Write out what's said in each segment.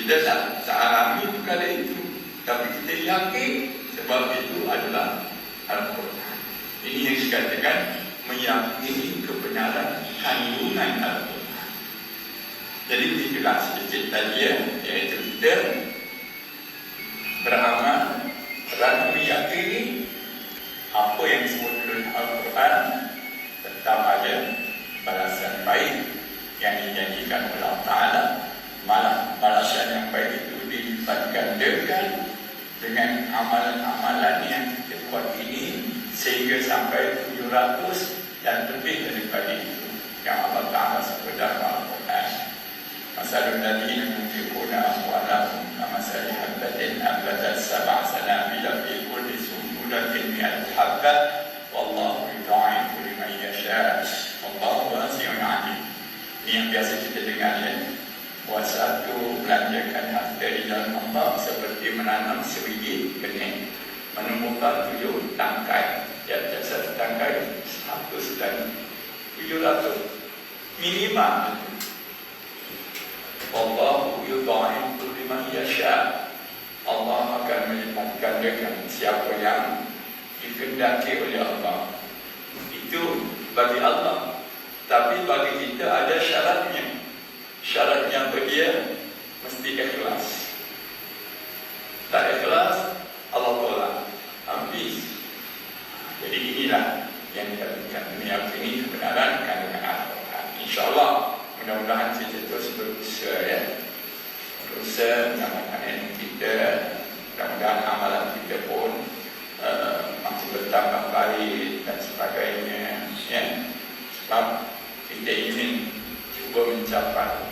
Kita tak alami perkara itu, tapi kita yakin sebab itu adalah Al-Quran. Ini yang dikatakan meyakini kebenaran kandungan Al-Quran. Jadi itulah sedikit tadi iaitu kita beramal kerana meyakini apa yang disebut oleh Al-Quran tetap ada balasan baik yang dijanjikan oleh Allah Ta'ala. Malah balasan yang baik itu dilipat gandakan dengan amalan-amalan yang kita buat ini sehingga sampai 700 dan lebih daripada itu yang Allah Ta'ala sebut dalam Al-Quran. Masalul ladina yunfiquna amwalahum kamathali habbatin ambatat sab'a sanabila fi kulli sunbulatin mi'atu habbah wallahu yudha'ifu liman yasha' wallahu wasi'un 'alim. Ini yang biasa kita dengar puasa itu belanjakan harta di dalam Allah seperti menanam sebiji benih, menemukan 7 tangkai, di atas satu tangkai 100 dan 700 minimal. Wallahu yudha'ifu liman yasha'. Allah akan melipatkan dengan siapa yang dikehendaki oleh Allah. Itu bagi Allah. Tapi bagi kita ada syaratnya. Syaratnya bagi dia mesti ikhlas. Tak ikhlas, Allah tolak, habis. Jadi inilah yang dikatakan meyakini kebenaran kandungan Al-Quran. InsyaAllah mudah-mudahan kita terus berusaha berusaha mengamalkan ilmu kita. Mudah-mudahan amalan kita pun makin bertambah baik dan sebagainya. Sebab kita ingin cuba mencapai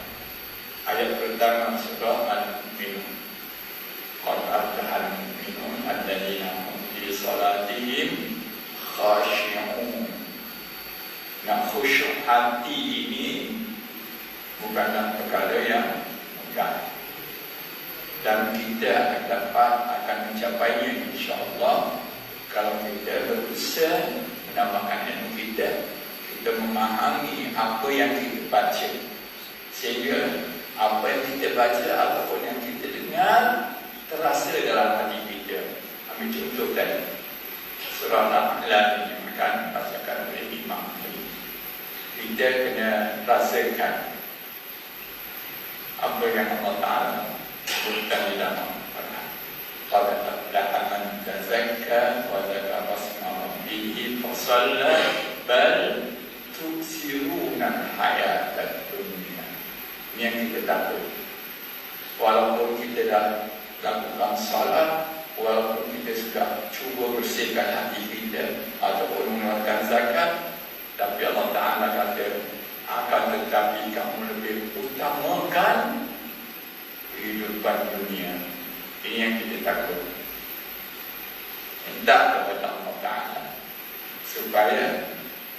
ayat pertama surah Al-Mu'minun. Qad aflahal mu'minun alladzina hum fi salatihim khashi'un. Nah, khusyuk hati ini bukanlah perkara yang mudah, dan kita akan mencapainya insya-Allah kalau kita berusaha menambahkan ilmu kita memahami apa yang kita baca, sehingga apa yang kita baca ataupun yang kita dengar terasa dalam hati kita. Ambil contoh tadi surah Al-A'la yang akan bacakan oleh imam. Kita kena rasakan apa yang Allah Ta'ala sebutkan di dalam Al-Quran. Qad aflaha man tazakka wa dzakara isma rabbih fasalla bal tuksiruna hayatad dunya. Ini yang kita takut. Walaupun kita dah lakukan salat, walaupun kita sudah cuba bersihkan hati kita ataupun mengeluarkan zakat, tapi Allah Ta'ala kata akan tetapi kamu lebih utamakan kehidupan dunia. Ini yang kita takut. Minta kepada Allah Ta'ala supaya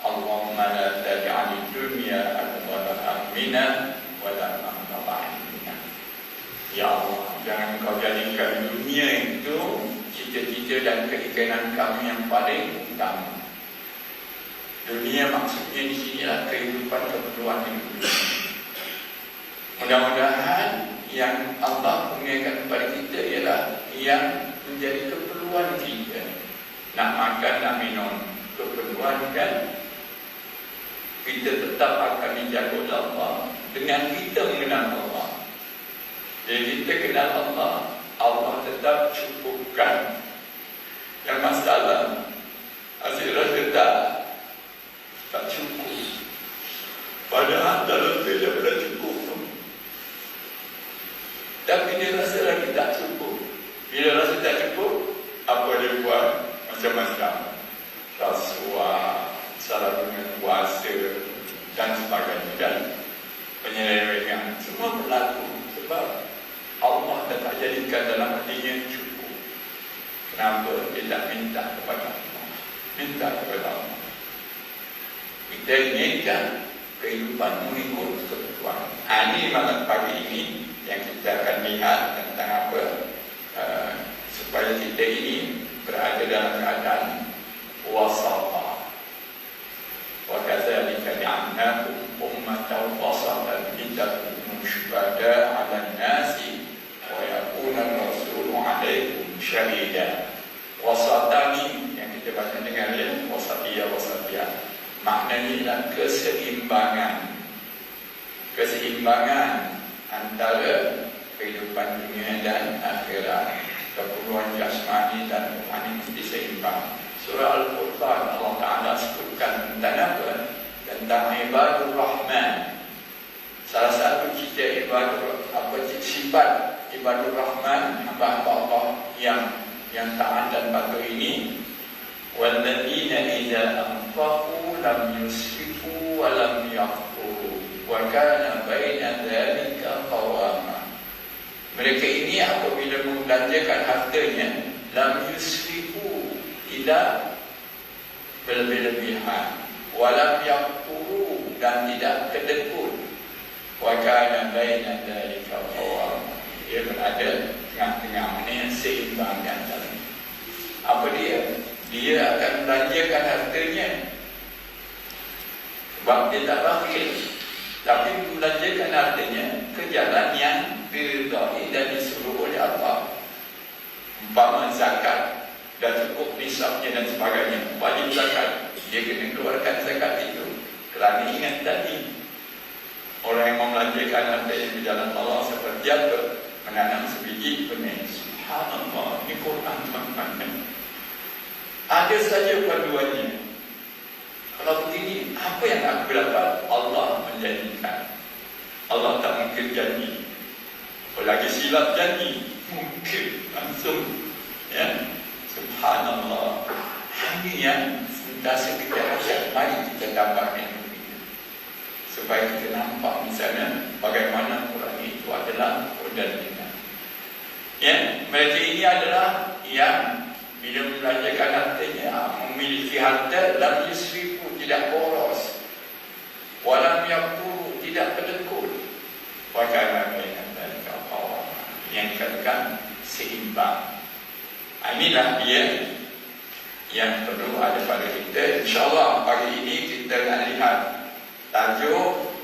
Allahumma la taj'alid dunya akbara hammina wa la mablagha ilmina. Ya Allah, jangan kau jadikan dunia itu cita-cita dan keinginan kami yang paling utama. Dunia maksudnya di sini adalah kehidupan keperluan hidup. Mudah-mudahan yang Allah kurniakan kepada kita ialah yang menjadi keperluan kita. Nak makan, nak minum, keperluan kan. Kita tetap akan dijaga oleh Allah dengan kita mengenal Allah. Jadi kita kenal Allah, Allah tetap cukupkan. Yang masalah hasil rasa tak cukup. Padahal dalam dia dah cukup. Tapi dia rasa lagi tak cukup. Bila rasa tak cukup, apa dia buat? Macam-macam. Rasuah, salah dengan kuasa dan sebagainya, dan penyelewengan semua berlaku sebab Allah tak jadikan dalam hatinya cukup. Kenapa dia tak minta kepada Allah? Minta kepada Allah. Kita inginkan kehidupan mengikut kebutuhan. Ini malam pagi ini yang kita akan lihat tentang apa supaya kita ini berada dalam keadaan wasatah. Wa kadzalika ja'alnakum ummatan wasatan litakunu syuhada'a 'alan nasi maknanya ialah keseimbangan antara kehidupan dunia dan akhirat. Keperluan jasmani dan rohani mesti seimbang. Surah Al-Furqan Allah Ta'ala sebutkan tentang apa? Tentang ibadur rahman. Salah satu sifat ibadur rahman, hamba-hamba Allah yang taat dan patuh ini, walladzina idza anfaqu lam yusrifu wa lam yaqturu wa kana baina dzalika qawama. Mereka ini apabila membelanjakan hartanya, lam yusrifu, tidak berlebihan, wa lam yaqturu, dan tidak kedekut, wa kana baina dzalika qawama. Dia berada tengah-tengah, maknanya seimbang antara. Apa dia? Dia akan belanjakan hartanya sebab dia tak bakhil, tapi membelanjakan hartanya ke jalan yang diridai dan disuruh oleh Allah. Umpama zakat, dah cukup nisabnya dan sebagainya, wajib zakat, dia kena keluarkan zakat itu. Kerana ingat tadi, orang yang membelanjakan hartanya di jalan Allah seperti apa? Menanam sebiji benih. Subhanallah, ini Quran tuan-tuan. Ada saja paduannya. Kalau begini, apa yang aku dapat? Allah menjanjikan. Allah tak mungkin janji. Apalagi silap janji, mungkin langsung. Ya, Subhanallah. Ini yang sentiasa kita rasa. Mari kita tambahkan supaya kita nampak misalnya bagaimana Quran itu adalah dan kita. Ya, mereka ini adalah yang bila membelanjakan hartanya, memiliki harta, lam yusrifu, tidak boros, walam yaqturu, tidak kedekut, wa kana baina dzalika qawama, yang dikatakan seimbang. Inilah dia yang perlu ada pada kita. InsyaAllah pagi ini kita akan lihat tajuk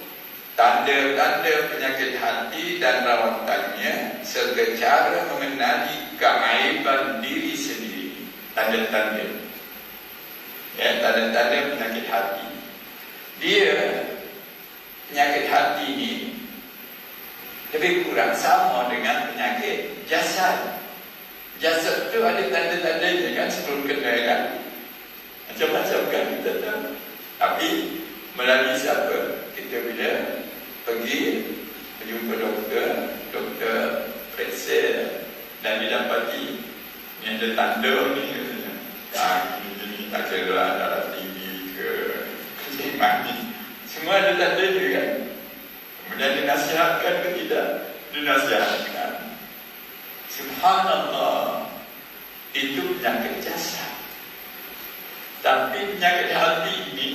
tanda-tanda penyakit hati dan rawatannya serta cara mengenali keaiban diri sendiri. Tanda-tanda, ya, tanda-tanda penyakit hati. Dia, penyakit hati ini lebih kurang sama dengan penyakit jasad. Jasad itu ada tanda-tandanya kan, sebelum kena kan, macam-macam kan kita tahu. Tapi melalui siapa? Kita bila pergi berjumpa doktor periksa dan didapati ni ada tanda ni katanya, ini tak kira darah tinggi ke kencing ni, semua ada tanda dia kan. Kemudian dinasihatkan ke tidak? Dinasihatkan. Subhanallah, itu penyakit jasad. Tapi penyakit hati ini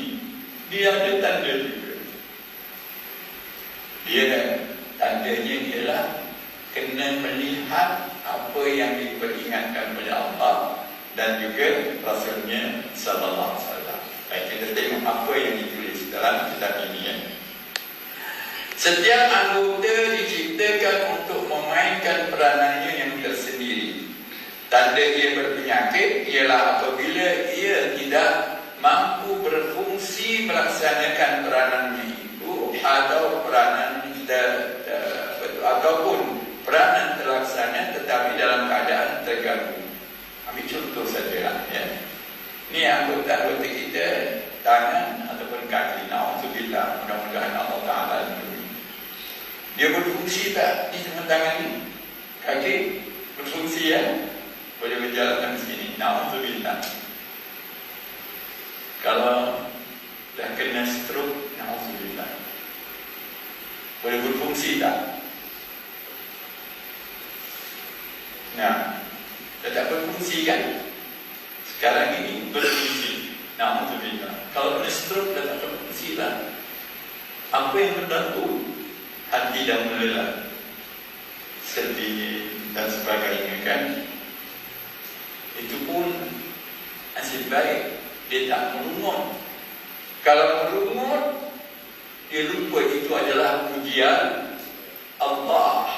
dia ada tanda juga. Dia tandanya ialah kena melihat apa yang diperingatkan oleh Allah dan juga Rasulnya sallallahu alaihi wasallam. Baik, kita tengok apa yang ditulis dalam kitab ini ya. Setiap anggota diciptakan untuk memainkan peranannya yang tersendiri. Tanda ia berpenyakit ialah apabila ia tidak mampu berfungsi melaksanakan peranannya itu, atau peranan ataupun peranan terlaksana tetapi dalam keadaan terganggu. Ambil contoh saja ya. Ni anggota-anggota kita, tangan ataupun kaki, na'udzubillah, mudah-mudahan Allah Ta'ala lindungi. Dia berfungsi tak di tangan ni? Kaki berfungsi ya? Boleh berjalan ke sini, na'udzubillah. Kalau dah kena stroke, na'udzubillah, boleh berfungsi tak? Nah, dah tak berfungsi kan? Sekarang ini berfungsi, na'udzubillah. Kalau kena stroke dah tak berfungsi lah. Apa yang berlaku? Hati dah melelah, sedih dan sebagainya kan? Itu pun nasib baik dia tak merungut. Kalau merungut, dia lupa itu adalah pujian Allah.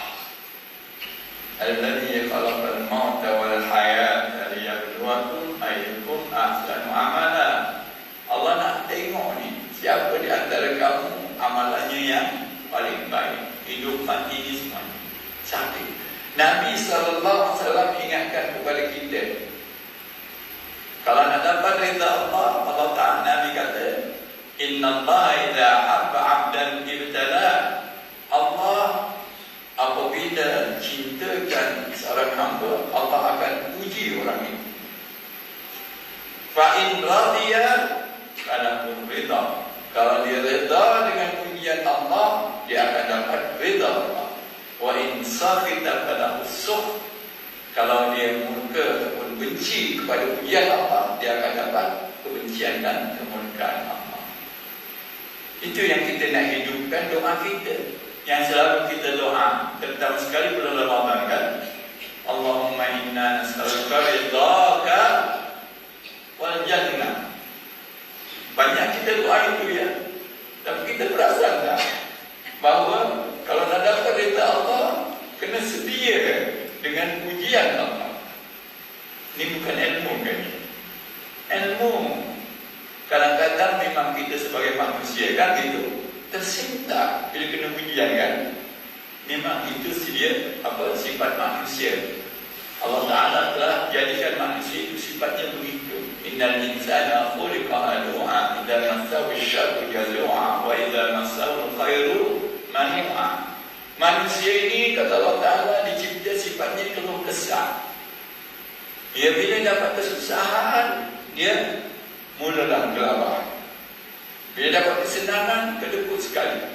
Alladzi khalaqal mauta wal hayata liyabluwakum ayyukum ahsanu amala. Allah nak tengok ni, paling baik. Hidup mati ini semua sakit. Nabi SAW ingatkan kepada kita, kalau nak dapat rida Allah, Allah Ta'ala, Nabi kata, Inna Allah idha habba abdan ibtala. Allah apabila cintakan seorang hamba, Allah akan uji orang itu. Fa'in radiyya falahu ridha. Kalau dia reda dengan ujian Allah, dia akan dapat rida Allah. Wa in sakhita falahu sukh. Kalau dia murka ataupun benci kepada ujian Allah, dia akan dapat kebencian dan kemurkaan Allah. Itu yang kita nak hidupkan doa kita, yang selalu kita doa, terutama sekali bulan Ramadan kan. Allahumma inna nas'aluka ridhaka wal jannah. Banyak kita doa itu ya. Tapi kita perasan tak bahawa kalau nak dapat ridha Allah, kena sedia dengan ujian Allah. Ini bukan ilmu kan? Ilmu kadang-kadang memang kita sebagai manusia kan gitu, tersinta bila kena ujian kan. Memang itu sifat manusia. Allah Ta'ala telah jadikan manusia itu sifatnya begitu. Innal insana khuliqa halu'a, idza massahu asy-syarru jazu'a wa idza massahu al-khairu manu'a. Manusia ini kata Allah Ta'ala dicipta sifatnya keluh kesah. Dia bila dapat kesusahan, dia mulalah gelabah. Bila dapat kesenangan, kedekut sekali.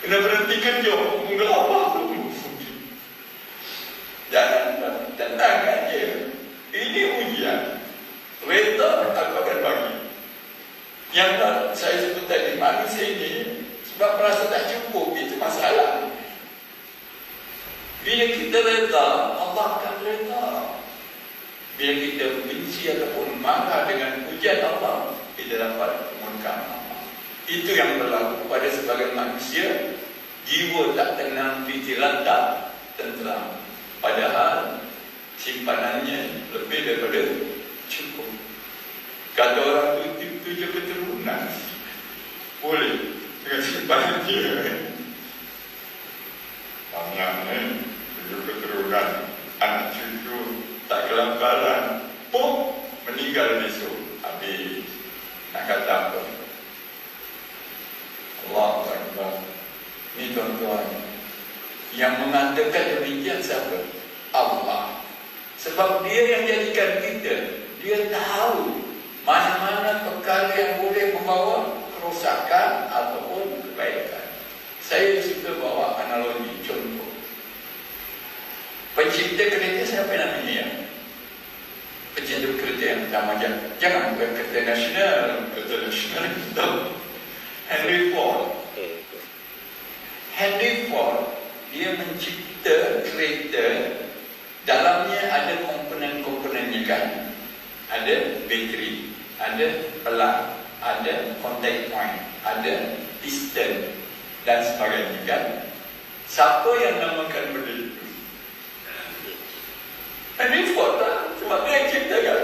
Kena berhenti kerja, menggelabah tu. Jangan tenang aja. Ini ujian. Reda aku akan bagi. Yang saya sebut tadi, manusia ini sebab merasa tak cukup, itu masalah. Bila kita reda, Allah akan reda. Bila kita benci ataupun marah dengan ujian Allah, kita dapat kemurkaan Allah. Itu yang berlaku pada sebagian manusia. Jiwa tak tenang, fikiran tak tenteram. Padahal simpanannya lebih daripada cukup. Kata orang itu 7 keturunan boleh dengan simpanan dia. Banyak 7 keturunan, anak cucu tak kelaparan, pun meninggal besok. Habis nak kata apa? Allahu Akbar. Ini tuan-tuan, yang mengatakan demikian siapa? Allah. Sebab dia yang jadikan kita. Dia tahu mana-mana perkara yang boleh membawa kerosakan ataupun kebaikan. Saya suka bawa analogi, contoh. Pencipta kereta siapa namanya ya? Pencipta kereta yang pertama, jangan bukan kereta nasional. Kereta nasional itu Henry Ford. Henry Ford, dia mencipta kereta, dalamnya ada komponen-komponennya kan. Ada bateri, ada pelang, ada contact point, ada piston dan sebagainya kan. Siapa yang namakan benda itu? Henry Ford lah, sebab dia yang cipta kan.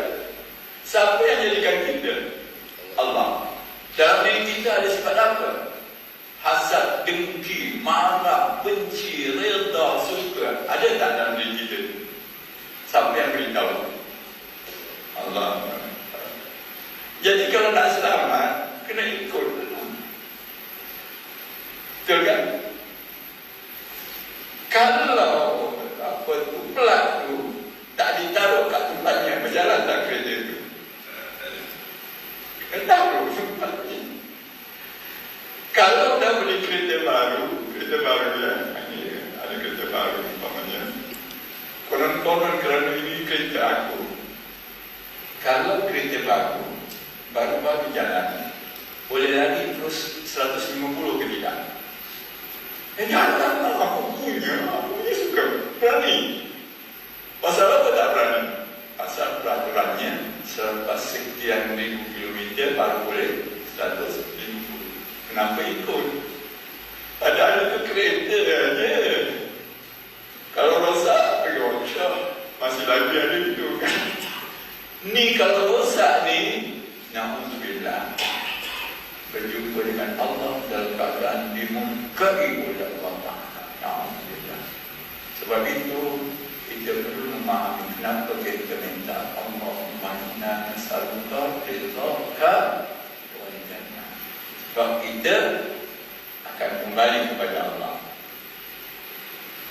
Siapa yang jadikan kita? Allah. Dalam diri kita ada sifat apa? Hasad, dengki, marah, benci, reda, suka. Ada tak dalam diri kita? Siapa yang beritahu? Allah. Jadi kalau nak selamat, kena ikut. Betul kan? Kalau apa tu pelat tu tak ditaruh kat tempatnya, berjalan tak kereta tu? Kena taruh tempatnya. Kalau dah beli kereta baru ya, ada kereta baru umpamanya, konon-konon kerana ini kereta aku. Kalau kereta baru jalan, boleh lari terus 150 ke tidak? Jangan, aku punya suka, berani. Pasal apa tak berani? Pasal peraturannya selepas sekian ribu kilometer baru boleh 150. Kenapa ikut? Padahal itu kereta aja. Kalau rosak, pergi workshop. Masih lagi ada itu kan. Ni kalau rosak ni, na'udzubillah, berjumpa dengan Allah dalam keadaan dimurkai oleh Allah Ta'ala. Alhamdulillah. Sebab itu kita perlu memahami kenapa kita minta Allahumma inna nas'aluka ridhaka wal jannah. Sebab kita akan kembali kepada Allah.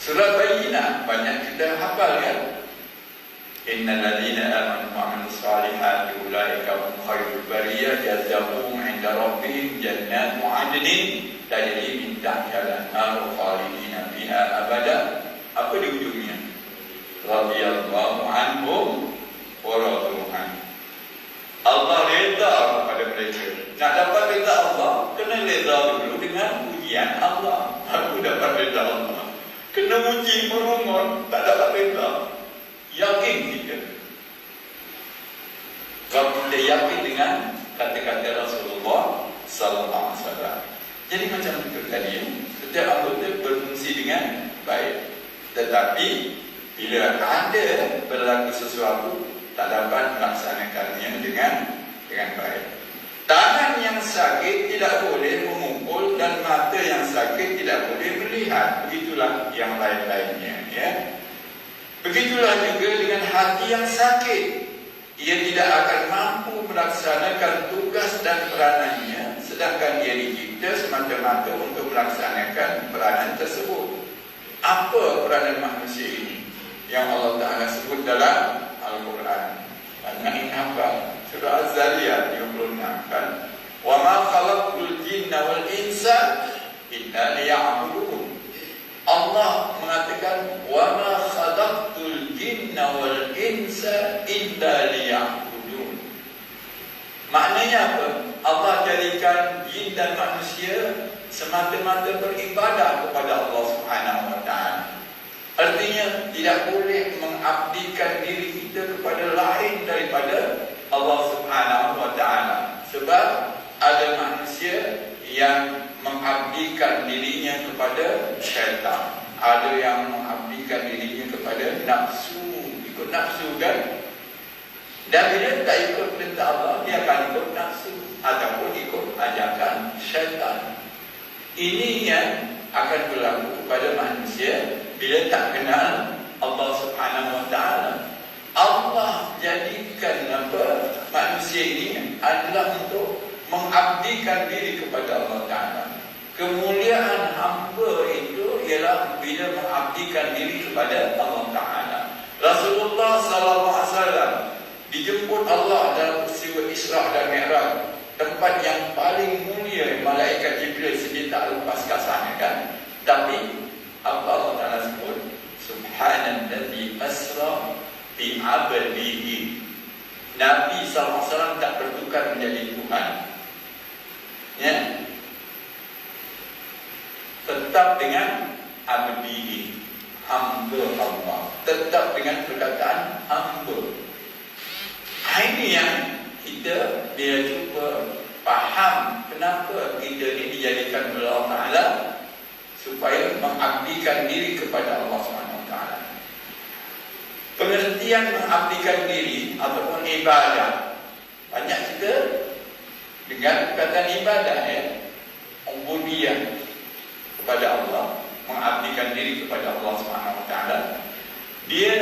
Surah Bayyinah banyak kita hafal kan? Innal ladzina amanu wa 'amilus solihati ulaika hum khairul bariyah jazaohum 'inda rabbihim jannatu 'adnin tajri min tahtiha al-anharu khalidina fiha abada. Apa di ujungnya? Radhiyallahu anhum wa radu anhu. Allah redha kepada mereka. Nak dapat redha Allah, kena redha dulu dengan pujian Allah. Baru dapat redha Allah. Kena uji merungut, tak dapat redha. Yakin kita. Kalau kita yakin dengan kata-kata Rasulullah sallallahu alaihi wasallam. Jadi macam itu tadi, setiap anggota berfungsi dengan baik. Tetapi bila ada berlaku sesuatu, tak dapat melaksanakannya dengan baik. Tangan yang sakit tidak boleh memukul dan mata yang sakit tidak boleh melihat. Begitulah yang lain-lainnya, ya. Begitulah juga dengan hati yang sakit. Ia tidak akan mampu melaksanakan tugas dan peranannya, sedangkan ia dicipta semata-mata untuk melaksanakan peranan tersebut. Apa peranan manusia ini yang Allah Ta'ala sebut dalam Al-Quran? Banyak yang hafal. Surah Az-Zariyat 56 kan? Wa ma khalaqtul jinna wal insa illa liya'budun. Allah mengatakan wa ma khalaqtul jinna wal insa illa liya'budun. Maknanya apa? Allah jadikan jin dan manusia semata-mata beribadah kepada Allah Subhanahu wa Ta'ala. Artinya tidak boleh mengabdikan diri kita kepada lain daripada Allah Subhanahu wa Ta'ala. Sebab ada manusia yang mengabdikan dirinya kepada syaitan. Ada yang mengabdikan dirinya kepada nafsu. Ikut nafsu kan? Dan bila tak ikut perintah Allah, dia akan ikut nafsu ataupun ikut ajakan syaitan. Ini yang akan berlaku kepada manusia bila tak kenal Allah Subhanahu wa Ta'ala. Allah jadikan manusia ini adalah untuk mengabdikan diri kepada Allah Ta'ala. Kemuliaan hamba itu ialah bila mengabdikan diri kepada Allah Ta'ala. Rasulullah SAW dijemput Allah dalam peristiwa Isra dan Mi'raj, tempat yang paling mulia. Malaikat Jibril sendiri tak lepas kat sana kan. Tapi apa Allah Ta'ala sebut? Subhanalladzi asra bi 'abdihi. Nabi SAW tak bertukar menjadi Tuhan, ya, tetap dengan abdihi, hamba Allah, tetap dengan perkataan hamba. Ini yang kita bila cuba faham kenapa kita ini dijadikan oleh Allah Ta'ala supaya mengabdikan diri kepada Allah SWT. Pengertian mengabdikan diri ataupun ibadah, banyak kita dengar perkataan ibadah, ya, ubudiyah kepada Allah, mengabdikan diri kepada Allah SWT. Dia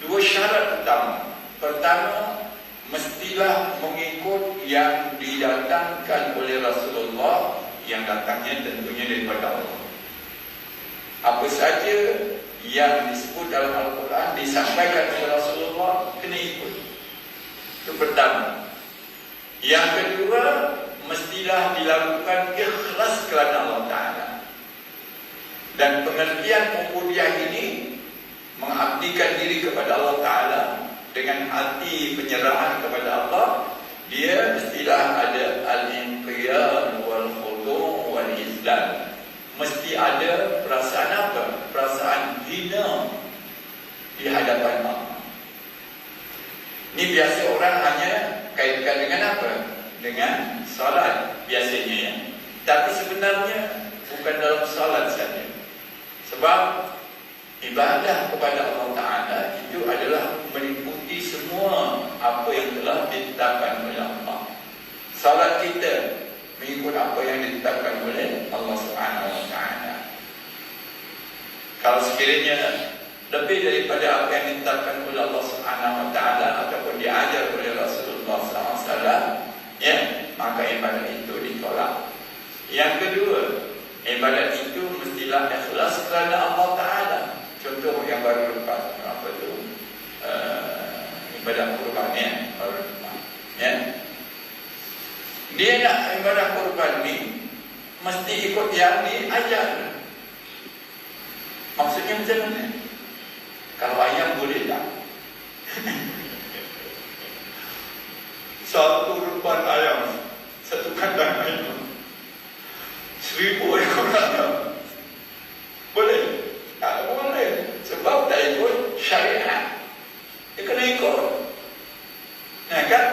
dua syarat utama. Pertama, mestilah mengikut yang didatangkan oleh Rasulullah, yang datangnya tentunya daripada Allah. Apa saja yang disebut dalam Al-Quran disampaikan oleh Rasulullah, kena ikut. Itu pertama. Yang kedua, mestilah dilakukan ikhlas kerana Allah Ta'ala. Dan pengertian ubudiyah ini, mengabdikan diri kepada Allah Ta'ala dengan hati penyerahan kepada Allah, dia mestilah ada al-inqiyad wal khudu' wal izlal. Mesti ada perasaan apa? Perasaan hina di hadapan Allah. Ini biasa orang hanya kaitkan dengan apa? Dengan solat biasanya, ya. Tapi sebenarnya bukan dalam solat saja. Sebab ibadah kepada Allah Ta'ala itu adalah meliputi semua apa yang telah ditetapkan oleh Allah. Salat kita mengikut apa yang ditetapkan oleh Allah Subhanahu Wa Taala. Kalau sekiranya lebih daripada apa yang ditetapkan oleh Allah Subhanahu Wa Taala ataupun diajar oleh Rasulullah SAW, ya, maka ibadat itu ditolak. Yang kedua, ibadat itu mestilah ikhlas kerana Allah Taala. Contoh yang baru lepas, apa tu? Ibadat kurban, ya, baru lepas, ya. Dia nak ibadat kurban ni mesti ikut yang diajar. Maksudnya macam mana? Kalau ayam boleh tak? Satu kurban ayam, satu kandang ayam, 1000 ekor ayam, boleh? Tak boleh. Sebab tak ikut syariat. Dia kena ikut. Nah kan?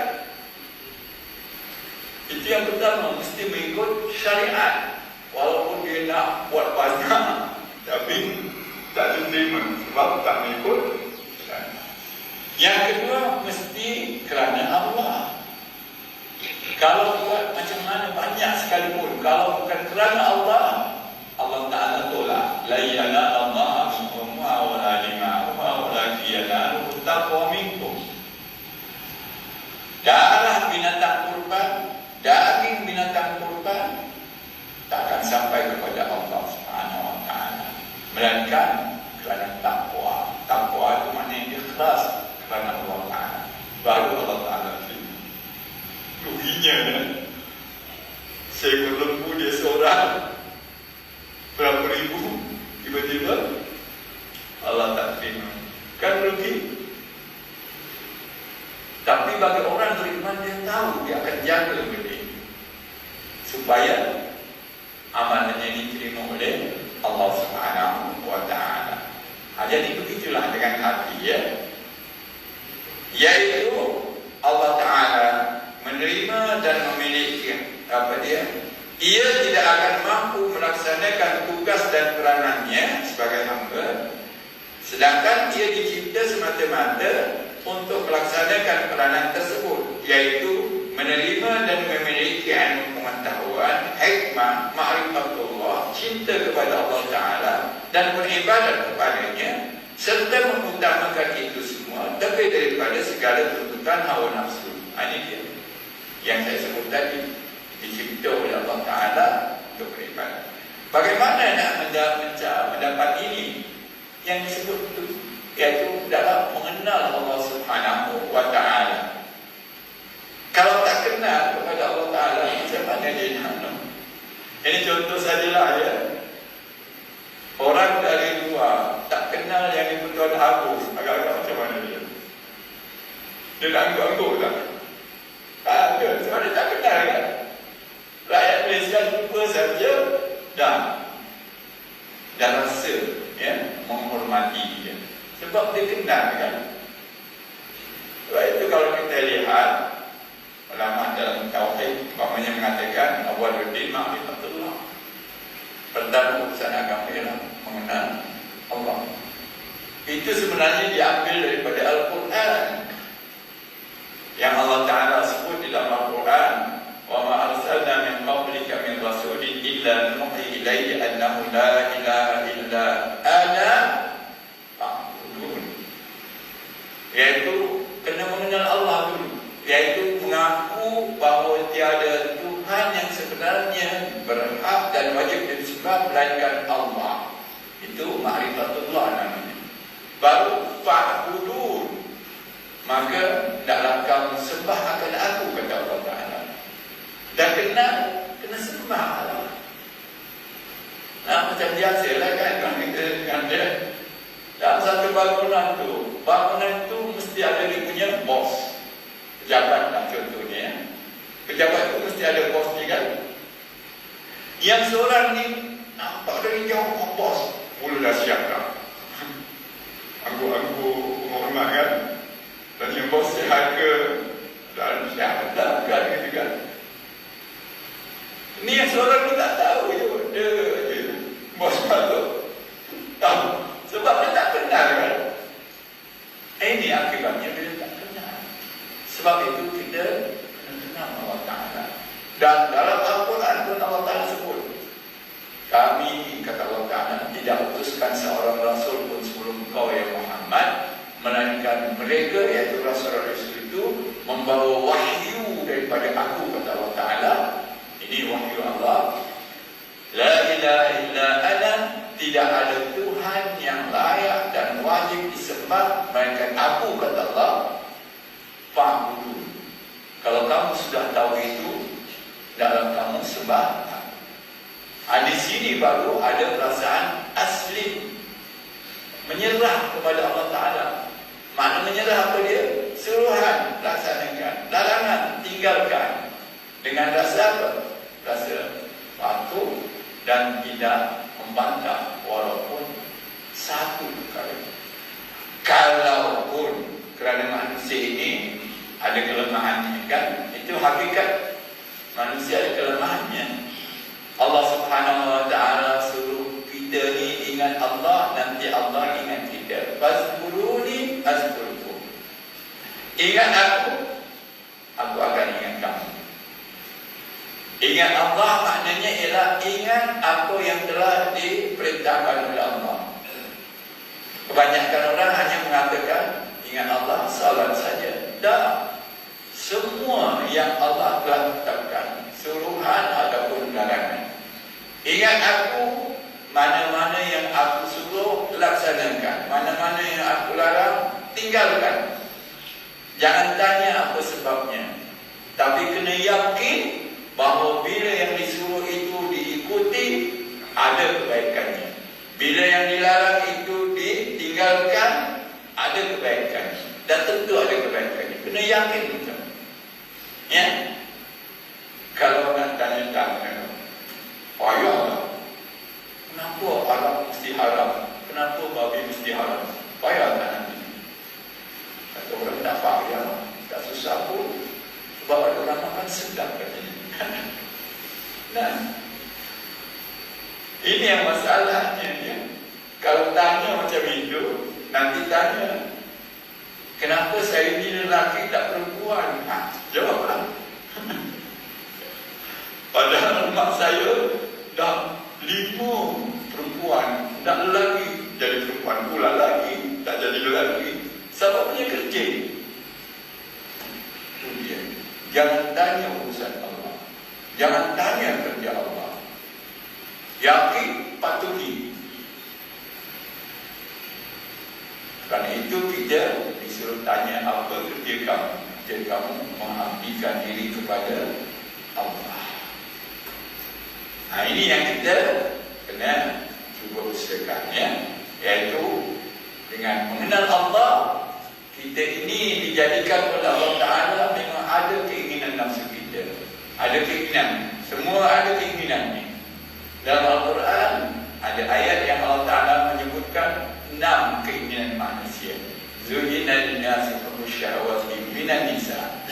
Itu yang pertama, mesti mengikut syariat. Walaupun dia nak buat banyak, tapi tak diterima sebab tak mengikut syariat. Yang kedua, mesti kerana Allah. Kalau buat macam mana banyak sekalipun, kalau bukan kerana Allah, Allah Ta'ala tolak. La yanala minkum wa la dima'uha walakin yanaluhu taqwa minkum. Darah binatang kurban, daging binatang kurban tak akan sampai kepada Allah Subhanahu Wa Taala, melainkan kerana takwa. Takwa itu maknanya ikhlas kerana Allah Taala. Baru Allah Taala terima. Ruginya kan? Seekor lembu dia seorang, berapa ribu, tiba-tiba Allah tak terima, kan rugi. Tapi bagi orang beriman, dia tahu dia akan jaga benda ini supaya amanahnya diterima oleh Allah Subhanahu Wa Taala. Jadi begitulah dengan hati, ya, yaitu Allah Taala menerima dan memiliki apa dia. Ia tidak akan mampu melaksanakan tugas dan peranannya sebagai hamba, sedangkan ia dicipta semata-mata untuk melaksanakan peranan tersebut, yaitu menerima dan memiliki ilmu pengetahuan, hikmah, ma'rifatullah, cinta kepada Allah Ta'ala dan beribadat kepadanya, serta mengutamakan itu semua lebih daripada segala tuntutan hawa nafsu. Ini dia yang saya sebut tadi, dicipta oleh Allah Ta'ala untuk beribadat. Bagaimana nak mendapat ini yang disebut itu? Iaitu dalam mengenal Allah Subhanahu Wa Taala. Kalau tak kenal kepada Allah Taala, macam mana dia nak? Ini contoh sajalah, ya. Orang dari luar tak kenal yang Tuan Abu, agak-agak macam mana dia? Dia nak angguk-angguk tak? Tak ada, sebab dia tak kenal kan? Rakyat Malaysia jumpa saja dah rasa, ya, menghormati dia. Sebab dia kenal kan. Sebab itu kalau kita lihat ulama dalam tauhid, umpamanya mengatakan awwaluddin ma'rifatullah. Pertama urusan agama ialah mengenal Allah. Itu sebenarnya diambil daripada Al-Quran. Yang Allah Ta'ala sebut di dalam Al-Quran, wa ma arsalna min qablika min rasulin illa nuhi ilaihi annahu la ilaha illa ana, yaitu kena mengenal Allah dulu, yaitu mengaku bahawa tiada Tuhan yang sebenarnya berhak dan wajib disembah melainkan Allah. Itu ma'rifatullah namanya. Baru fa'budun, maka hendaklah kamu sembah akan aku, kata Allah Ta'ala. Dan kena sembah Allah. Nah, macam biasalah kan, kalau kita dengan dia dalam satu bangunan tu mesti ada dia punya bos, pejabat lah contohnya. Pejabat tu mesti ada bos ni kan. Yang seorang ni nampak dari jauh, bos, mula dah siap dah. Aku menghormat kan. Dan yang bos sihat ke, dan siap dah kan, gitu kan. Ni yang seorang ni tak tahu je, dia bos malu tahu. Sebab dia tak kenal kan. Ini akibatnya bila tak kenal. Sebab itu kita kena kenal Allah Ta'ala. Dan dalam Al-Quran sembah aku. Di sini baru ada perasaan asli, menyerah kepada Allah Ta'ala. Makna menyerah apa dia? Suruhan, laksanakan. Larangan, tinggalkan. Dengan rasa apa? Rasa patuh dan tidak membantah walaupun satu kali. Kalaupun kerana manusia ini ada kelemahannya, kan? Itu hakikat manusia, ada kelemahannya. Allah Subhanahu wa Ta'ala suruh kita ni ingat Allah, nanti Allah ingat kita. Fazkuruni azkurkum. Ingat aku akan ingat kamu. Ingat Allah maknanya ialah ingat apa yang telah diperintahkan oleh Allah. Kebanyakan orang hanya mengatakan ingat Allah salat saja. Tak. Semua yang Allah telah tetapkan, suruhan ataupun larangan. Ingat aku, mana-mana yang aku suruh laksanakan, mana-mana yang aku larang tinggalkan. Jangan tanya apa sebabnya, tapi kena yakin bahawa bila yang disuruh itu diikuti, ada kebaikannya. Bila yang dilarang itu ditinggalkan, ada kebaikannya. Dan tentu ada kebaikannya. Kena yakin betul. Ya. Kalau nak tanya-tanya, payahlah. Kenapa arak mesti haram? Kenapa babi mesti haram? Payah tak nanti? Kata orang tak payah, tak susah pun. Sebab ada orang makan sedap katanya. Nah, ini yang masalahnya. Ya. Kalau tanya macam itu, nanti tanya, kenapa saya ni lelaki tak perempuan? Jawablah. Padahal mak saya dah 5 perempuan, tak lelaki, jadi perempuan pula lagi, tak jadi lelaki. Sebabnya kerja. Itu dia. Jangan tanya urusan Allah, jangan tanya kerja Allah. Yakin, patuhi. Kerana itu kita disuruh tanya apa kerja kamu. Kerja kamu mengabdikan diri kepada Allah. Nah, ini yang kita kena cuba usahakan, ya. Iaitu dengan mengenal Allah, kita ini dijadikan oleh Allah Ta'ala memang ada keinginan nafsu kita. Ada keinginan. Semua ada keinginan ni. Dalam Al-Quran ada ayat yang Allah Ta'ala menyebutkan 6 keinginan manusia. Zuhina linnasi hubbu syahwati minan nisa.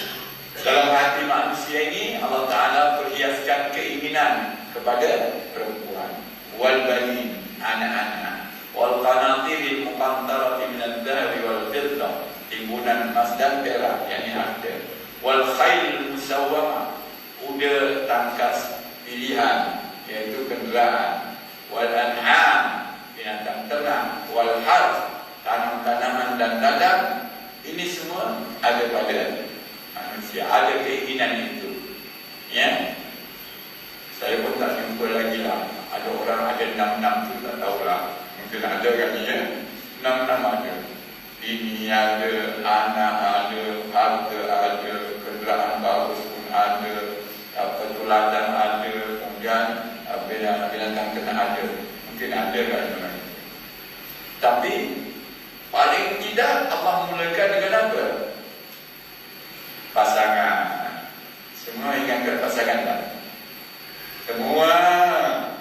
Dalam hati manusia ini Allah Ta'ala perhiaskan keinginan kepada perempuan. Wal banin, anak-anak. Wal qanatiril muqantarati minadh dhahabi wal fiddah. Timbunan emas dan perak, yakni harta. Wal khailil musawwamah, kuda tangkas pilihan, iaitu kenderaan. Wal an'am, binatang ternak. Wal harth, tanam-tanaman dan ladang. Ini semua ada pada manusia, ada keinginan itu. Ya. Saya pun tak jumpa lagi lah. Ada orang ada 6 tu tak tahulah. Mungkin ada kan ya. 6 ada. Ini ada, anak ada, harta ada, kenderaan bagus pun ada, ladang ada, kemudian binatang ternak ada. Mungkin ada kan. Tapi paling tidak Allah mulakan dengan apa? Pasangan. Semua ingatkan pasangan tak? Semua.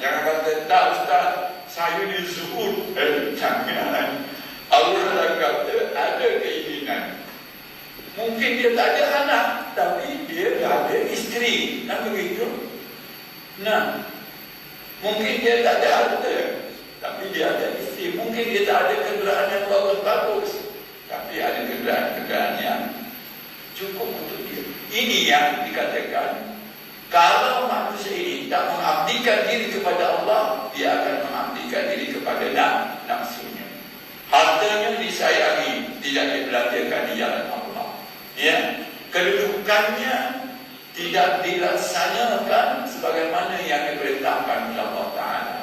Jangan kata tak ustaz, saya ni zuhud. Jangan. Allah kata ada keinginan. Mungkin dia tak ada anak, tapi dia dah ada isteri. Nah begitu. Nah, mungkin dia tak ada harta, tapi dia ada isteri. Mungkin dia tak ada kenderaan yang bagus-bagus, tapi ada kenderaan-kenderaan yang cukup untuk dia. Ini yang dikatakan, kalau manusia ini tak mengabdikan diri kepada Allah, dia akan mengabdikan diri kepada nafsunya. Hartanya disayangi, tidak dibelanjakan di jalan Allah. Ya, kedudukannya tidak dilaksanakan sebagaimana yang diperintahkan oleh Allah Ta'ala.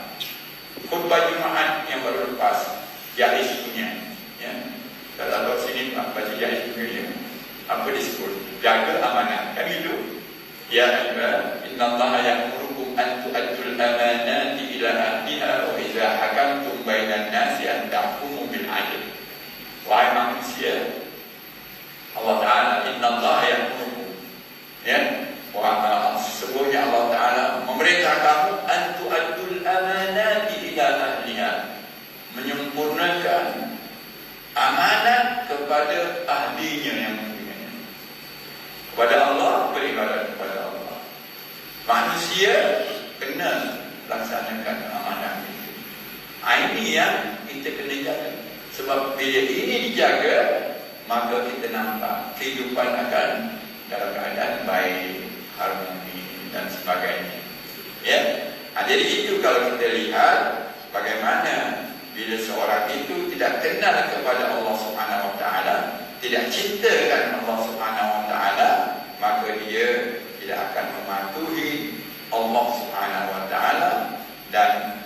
Khutbah Jumaat yang baru lepas, Jais punya. Ya, kalau sini baca Jais punya, apa disebut? Jaga amanah, kan itu? Ya, innallaha ya'murukum an tu'addul amanati ila ahliha wa idza hakamtum bainan nasi an tahkumu bil 'adl. Wahai manusia, Allah Ta'ala innallaha ya'murukum, ya, wa sesungguhnya Allah Ta'ala memerintah kamu an tu'addul amanati ila ahliha, menyempurnakan amanat kepada ahlinya yang mempunyainya. Kepada Allah, beribadat kepada Allah. Manusia kena laksanakan amanat itu. Ini yang kita kena jaga. Sebab bila ini dijaga, maka kita nampak kehidupan akan dalam keadaan baik, harmoni dan sebagainya. Ya, jadi itu kalau kita lihat bagaimana bila seorang itu tidak kenal kepada Allah Subhanahu Wa Taala, tidak cintakan Allah Subhanahu Wa Taala, maka dia tidak akan mematuhi Allah Subhanahu Wa Taala dan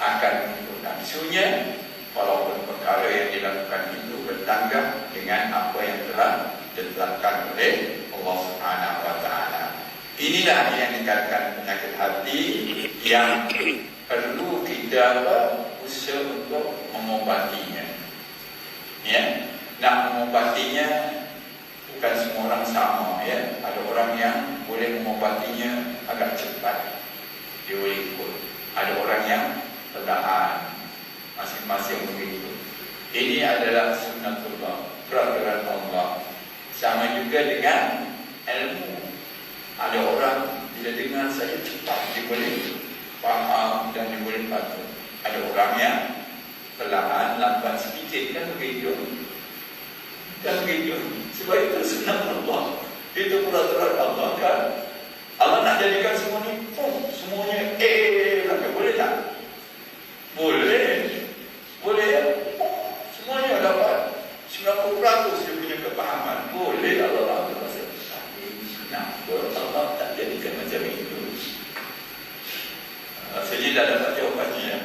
akan mengikut nafsunya, walaupun perkara yang dilakukan itu bertanggap dengan apa yang telah ditetapkan oleh Allah Subhanahu Wa Taala. Inilah yang dikatakan penyakit hati yang perlu kita usaha untuk mengobatinya. Ya, nak mengobatinya bukan semua orang sama. Ya, ada orang yang boleh mengobatinya agak cepat, dia boleh ikut. Ada orang yang perlahan, masing-masing begitu. Ini adalah sunnatullah, peraturan Allah. Sama juga dengan ilmu. Ada orang bila dengar saya cepat, dia boleh faham dan dia boleh patuh. Ada orang yang perlahan, lambat sedikit, kan begitu. Dan begitu. Sebab itu sunnatullah, itu peraturan Allah kan. Allah nak jadikan semua ni, semuanya boleh tak? Boleh. Boleh ya? Semuanya dapat 90% dia punya kepahaman. Boleh Allah rasa. Kenapa Allah tak jadikan macam itu? Rasanya dah dapat jawapannya ya?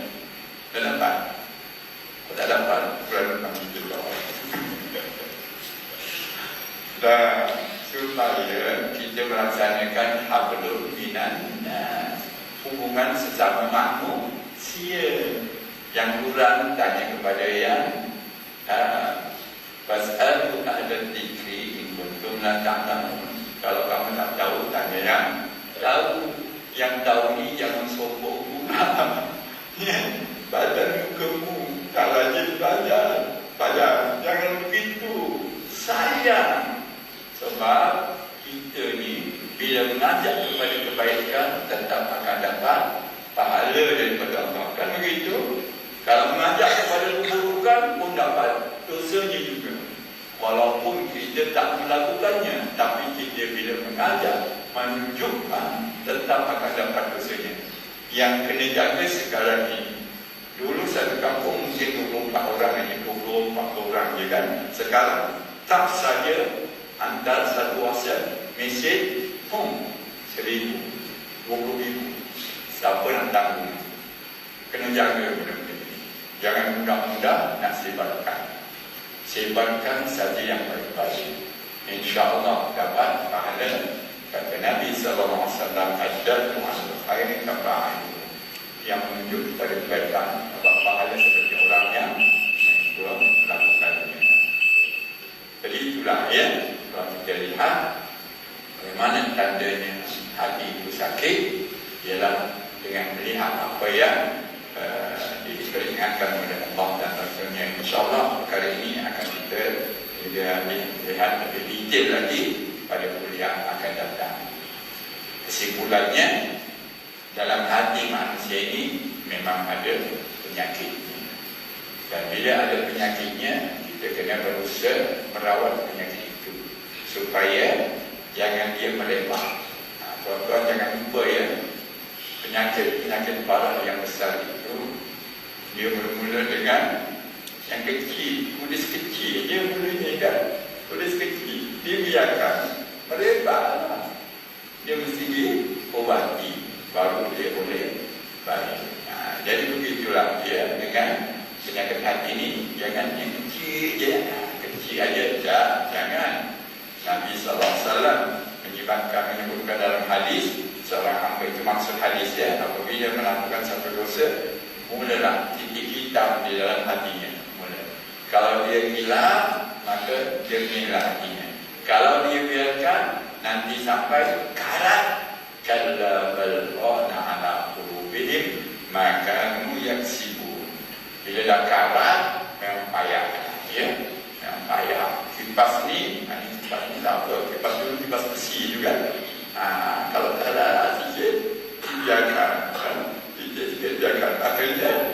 Dah dapat? Kalau tak dapat, berada kami juga. Dan supaya kita melaksanakan hablum minan nas, hubungan sesama manusia. Yang kurang tanya kepada yang fas'alu ahla dzikri in kuntum la ta'lamun. Kalau kamu tak tahu, tanya yang tahu. Yang tahu ni jangan sombong pula. Badan mukamu tak rajin belajar. Jangan begitu. Sayang. Sebab kita ni bila mengajak kepada kebaikan, tetap akan dapat pahala daripada Allah. Kan begitu? Kalau mengajak kepada keburukan pun dapat dosanya juga. Walaupun kita tak melakukannya, tapi kita bila mengajak, menunjukkan, tetap akan dapat dosanya. Yang kena jaga sekarang ini, dulu satu kampung mungkin 24 orang aja, 24 orang je kan. Sekarang tak saja hantar satu WhatsApp mesej, 1,000, 20,000. Siapa nak tanggung? Kena jaga benda-benda ini. Jangan mudah-mudah nak sebarkan. Sebarkan saja yang baik-baik. InsyaAllah dapat pahala. Kata Nabi SAW, Ajdadu al khairi kafa'ahu, yang menunjuk kepada kebaikan, dapat pahala seperti orang yang melakukannya. Jadi itulah ya, kalau kita lihat bagaimana tandanya hati itu sakit, ialah dengan melihat apa yang diperingatkan oleh Allah dan Rasulnya. InsyaAllah perkara ini akan kita lihat lebih detail lagi pada kuliah akan datang. Kesimpulannya, dalam hati manusia ini memang ada penyakitnya. Dan bila ada penyakitnya, kita kena berusaha merawat penyakit itu supaya jangan dia melebar. Tuan-tuan jangan lupa ya, penyakit parah yang besar itu dia bermula dengan yang kecil, tulis kecil dia mulanya kan, tulis kecil, dia biarkan melebar, dia mesti diobati baru dia boleh baik. Jadi begitulah dia dengan penyakit hati ini. Jangan yang kecil je, kecil aja, jangan. Nabi SAW menyebutkan dalam hadis, seorang hamba itu maksud hadis ya, apabila melakukan satu dosa, mulalah titik hitam di dalam hatinya. Mula. Kalau dia hilang, maka jernihlah hatinya. Kalau dia biarkan, nanti sampai karat. Kalla bal rana ala qulubihim ma kanu yaksibun. Bila dah karat, memang payah ya. Memang payah. Kipas ni tak apa. Kipas dulu kipas besi juga. Kalau tak ada sikit, biarkan. Sikit biarkan. Akhirnya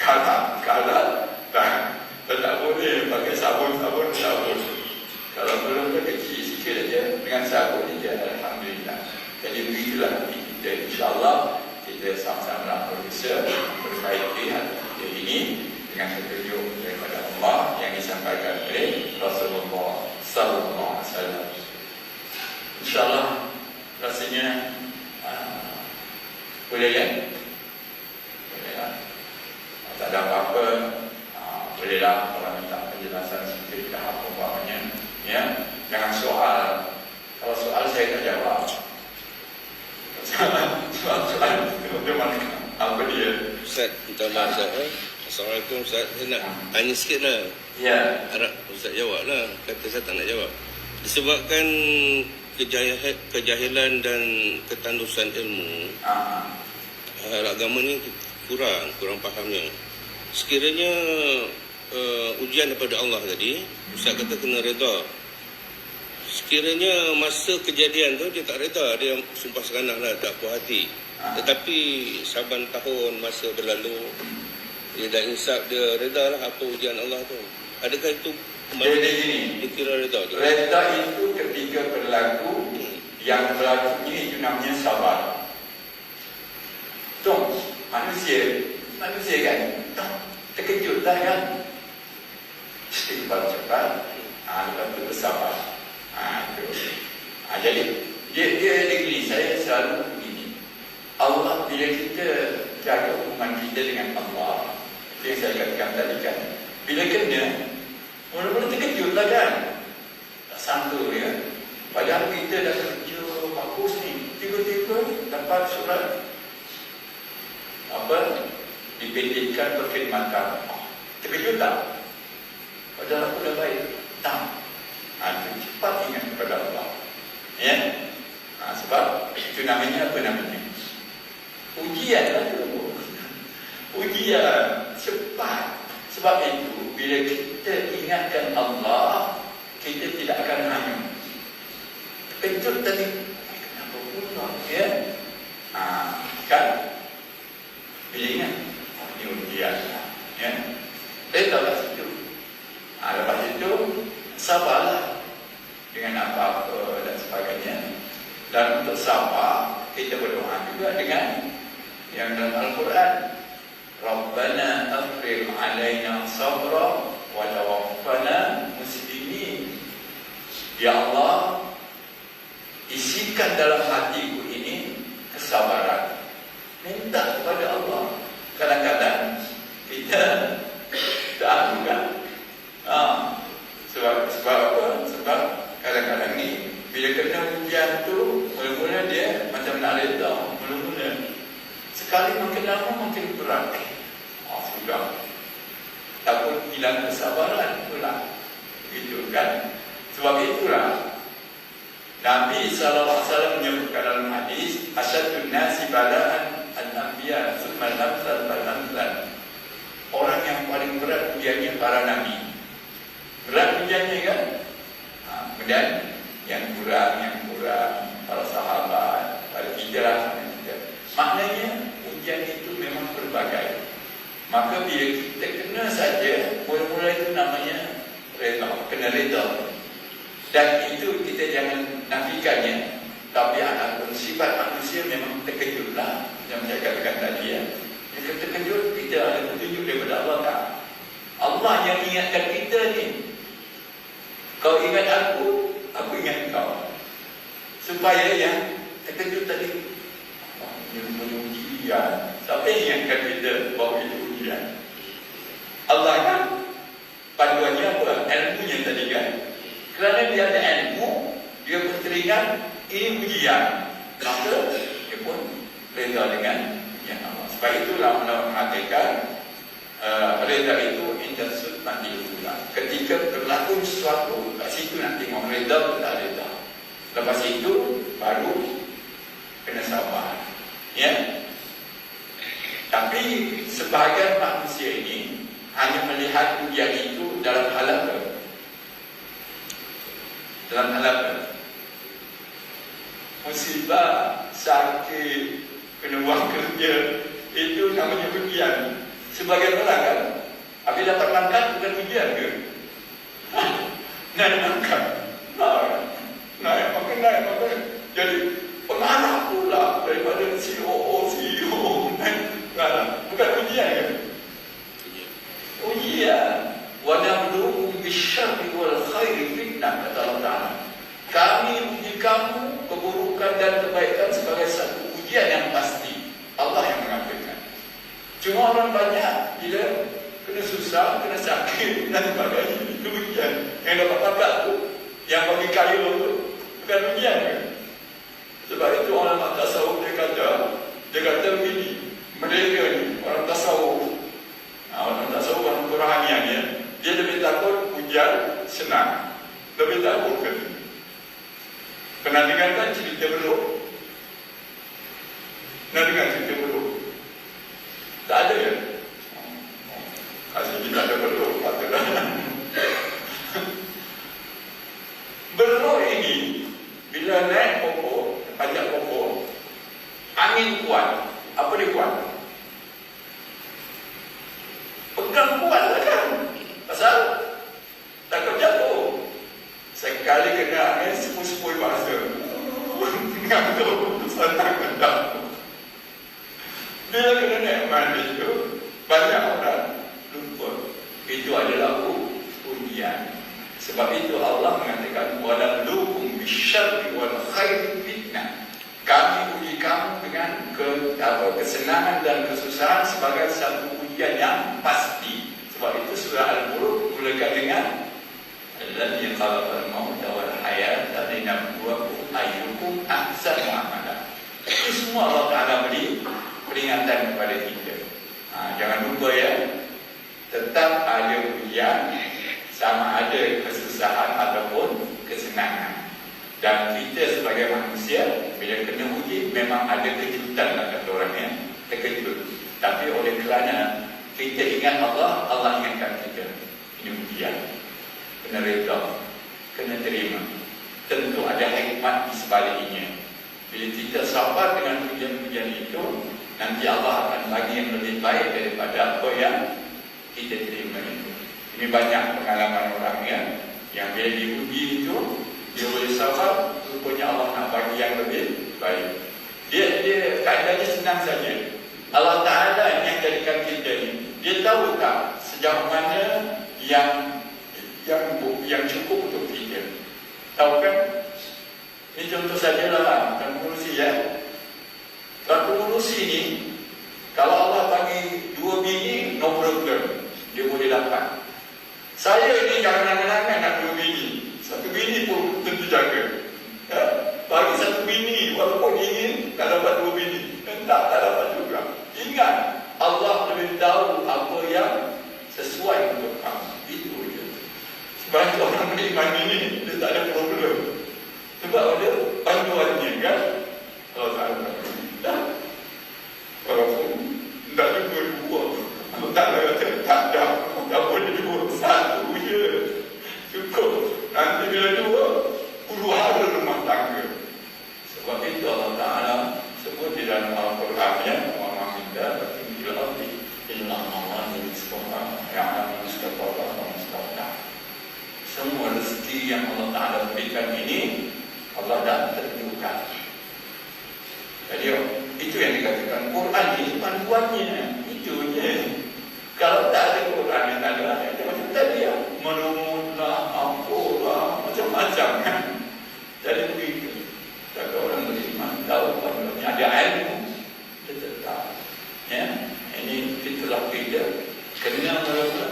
karat. Tak boleh pakai sabun. Kalau belum kecil sikit saja dengan sabun saja, alhamdulillah. Jadi begitulah kita, insyaAllah kita sama-sama berusaha memperbaiki hati kita ini dengan petunjuk daripada Allah yang disampaikan oleh Rasulullah Sallallahu Alaihi Wasallam. InsyaAllah rasanya boleh ya? Bolehlah. Tak ada apa-apa, bolehlah kalau minta penjelasan sedikit apa umpamanya, ya. Jangan soal. Kalau soal saya tak jawab. Soal dia mana? Apa dia? Ustaz, minta maaf Ustaz. Assalamualaikum Ustaz. Saya nak tanya sikit lah. Ya. Harap Ustaz jawab lah. Kata saya tak nak jawab. Disebabkan kejahilan dan ketandusan ilmu, hal agama ni kurang fahamnya. Sekiranya ujian daripada Allah tadi, Ustaz kata kena reda. Sekiranya masa kejadian tu dia tak reda, dia sumpah seganah lah, tak puas hati. Tetapi saban tahun masa berlalu, dia dah insaf, dia reda lah apa ujian Allah tu. Adakah itu dikira reda? Reda itu ketika berlaku, yang berlaku ini namanya sabar. Tuh, manusia kan, terkejut lah kan. Istighfar cepat, lepas itu bersabar. Jadi dia negeri saya selalu begini. Allah, bila kita jaga hubungan kita dengan Allah, yang saya katakan tadi kan, bila kena, mula-mula terkejut lah kan, tak sangka ya. Padahal kita dah kerja bagus ni, tiba-tiba dapat surat dipendekkan perkhidmatan. Terkejut tak? Padahal aku dah baik. Tak. Cepat ingat kepada Allah. Ya. Sebab itu namanya apa namanya? Ujian lah tu. Ujian. Cepat. Sebab itu bila kita ingatkan Allah, kita tidak akan hanyut. Terkejut tadi. Kenapa pula? Ya. Kan? Bila ingat, ini ujian. Ya. Letaklah situ. Lepas itu sabarlah dengan apa-apa dan sebagainya. Dan untuk sabar, kita berdoa juga dengan yang dalam Al-Quran, Rabbana afrigh alaina sabra wa tawaffana muslimin. Ya Allah, isikan dalam hatiku ini kesabaran. Minta kepada Allah. Kadang-kadang kita tak kan? Sebab apa? Sebab kadang-kadang ni bila kena ujian tu, mula-mula dia macam nak reda. Mula-mula sekali makin lama makin berat. Sudah takut hilang kesabaran pula. Begitu kan? Sebab itulah Nabi SAW menyebutkan dalam hadis, asyadun nasi balaan al-anbiya summa al-amsal fal-amsal. Orang yang paling berat ujiannya para nabi. Berat ujiannya kan? Kemudian yang kurang para sahabat, para hijrah. Maknanya ujian itu memang berbagai. Maka bila kita kena saja, mula-mula itu namanya reda, kena reda. Dan itu kita jangan nafikannya. Tapi sifat manusia memang terkejutlah. Yang saya katakan tadi ya. Jika terkejut, kita ada petunjuk daripada Allah tak? Allah yang ingatkan kita ni. Kau ingat aku ingat kau. Supaya yang terkejut tadi, ini ujian. Siapa yang ingatkan kita bahawa itu ujian? Allah kan? Panduannya apa? Ilmunya tadi kan? Kerana dia ada ilmu, dia berteringat ini ujian. Maka dia reda dengan yang Allah. Sebab itulah ulama mengatakan reda itu intersud mandi juga. Ketika berlaku sesuatu, kat situ nak tengok reda atau tak reda. Lepas itu baru kena sabar. Ya. Tapi sebahagian manusia ini hanya melihat ujian itu dalam hal apa? Dalam hal apa? Musibah, sakit, kena buang kerja, itu namanya ujian. Sebagian orang kan, habis dapat pangkat bukan ujian ke? Naik pangkat, naik pangkat. Jadi pengarah pula daripada CEO. Bukan ujian kan? Ujian. Wa nabluukum bisyarri wal khairi fitnah, kata Allah Ta'ala. Kami uji kamu keburukan dan kebaikan sebagai satu ujian yang pasti. Allah yang mengatakan. Cuma orang banyak bila kena susah, kena sakit dan sebagainya, itu ujian. Yang dapat pangkat tu, yang bagi kayu tu, bukan ujian kan? Sebab itu orang tasawuf dia kata begini, mereka ni orang tasawuf, orang tasawuf, orang kerohanian ya, dia lebih takut ujian senang, lebih takut kan. Pernah dengar kan cerita Beluk? Pernah dengar cerita Beluk? Tak ada ya? Asyik tidak ada Beluk, patutlah. Beluk ini bila naik pokok, panjat pokok, angin kuat. Apa dia kuat? Pegang kuat lah kan? Pasal takut jatuh. Sekali kena angin, sepuluh bahasa. Ngantuk, senang mendak. Bila kena naik mandi itu, banyak orang lupa. Itu adalah ujian. Sebab itu Allah mengatakan وَلَبْلُوكُمْ بِالشَّرِّ وَالْخَيْرِ فِتْنَةً. Kami uji kamu dengan kesenangan dan kesusahan sebagai satu ujian yang pasti. Sebab itu surah Al-Mulk mulakan dengan الَّذِي خَلَقَ الْمَوْتَ وَالْحَيَاةَ لِيَبْلُوَكُمْ أَيُّكُمْ أَحْسَنُ عَمَلًا. Itu semua Allah Ta'ala beri peringatan kepada kita. Jangan lupa ya, tetap ada ujian, sama ada kesusahan ataupun kesenangan. Dan kita sebagai manusia, bila kena uji, memang ada kejutan lah kata orangnya, terkejut. Tapi oleh kerana kita ingat Allah, Allah ingatkan kita. Ini ujian, kena reda, kena terima. Tentu ada hikmat di sebaliknya. Bila kita sabar dengan ujian-ujian itu, nanti Allah akan bagi yang lebih baik daripada apa yang kita terima itu. Ini banyak pengalaman orang yang bila diuji itu, dia boleh sabar, rupanya Allah nak bagi yang lebih baik. Dia keadaannya senang saja. Allah Ta'ala yang jadikan kita ni, dia tahu tak sejauh mana yang cukup untuk kita. Tahu kan? Ini contoh sajalah, bukan pengurusi ya. Kalau pengurusi ni, kalau Allah bagi 2 bini, no problem, dia boleh dapat. Saya ini jangan angan-angan nak 2 bini. 1 bini pun tentu jaga. Ya? Bagi 1 bini, walaupun ingin, tak dapat 2 bini. Tak dapat juga. Ingat, Allah lebih tahu apa yang sesuai untuk kamu. Itu je. Sebab orang beriman ini, dia tak ada problem. Sebab ada bantuannya kan. Allah Ta'ala dah. Walaupun tak ada 2. Allah Ta'ala kata tak ada. Tak boleh 2, 1 je. Cukup. Nanti bila 2, huru-hara rumah tangga. Sebab itu Allah Ta'ala sebut di dalam Al-Quran wa ma min dabbatin fil ardi illa 'ala Allahi rizquha ya'lamu mustaqarraha wa mustaqdaha. Semua rezeki yang Allah Ta'ala berikan ini Allah dah tentukan. Jadi itu yang dikatakan Quran ini panduannya. Itu je. Kalau tak ada Quran yang tak ada ayat, macam tadi ya, merumutlah, ampulah, macam-macam kan. Jadi begitu. Kalau orang beriman tahu panduannya, ada ilmu, dia tetap. Ya, ini itulah kita. Kena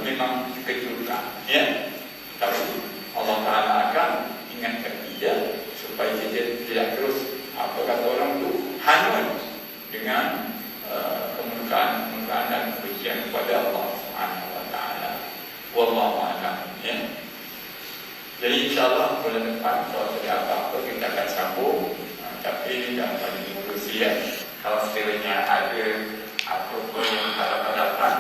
memang kejutan. Ya, tapi Allah Ta'ala akan ingatkan kita supaya kita tidak terus, apa kata orang tu, hanyut. dengan kemurkaan dan kebencian kepada Allah Subhanahu wa taala. Wallahu a'lam, ya. Jadi insyaAllah bulan depan kalau tidak apa-apa kita akan sambung. Tapi jangan paling dulu ya. Kalau sekiranya ada apa-apa yang tak dapat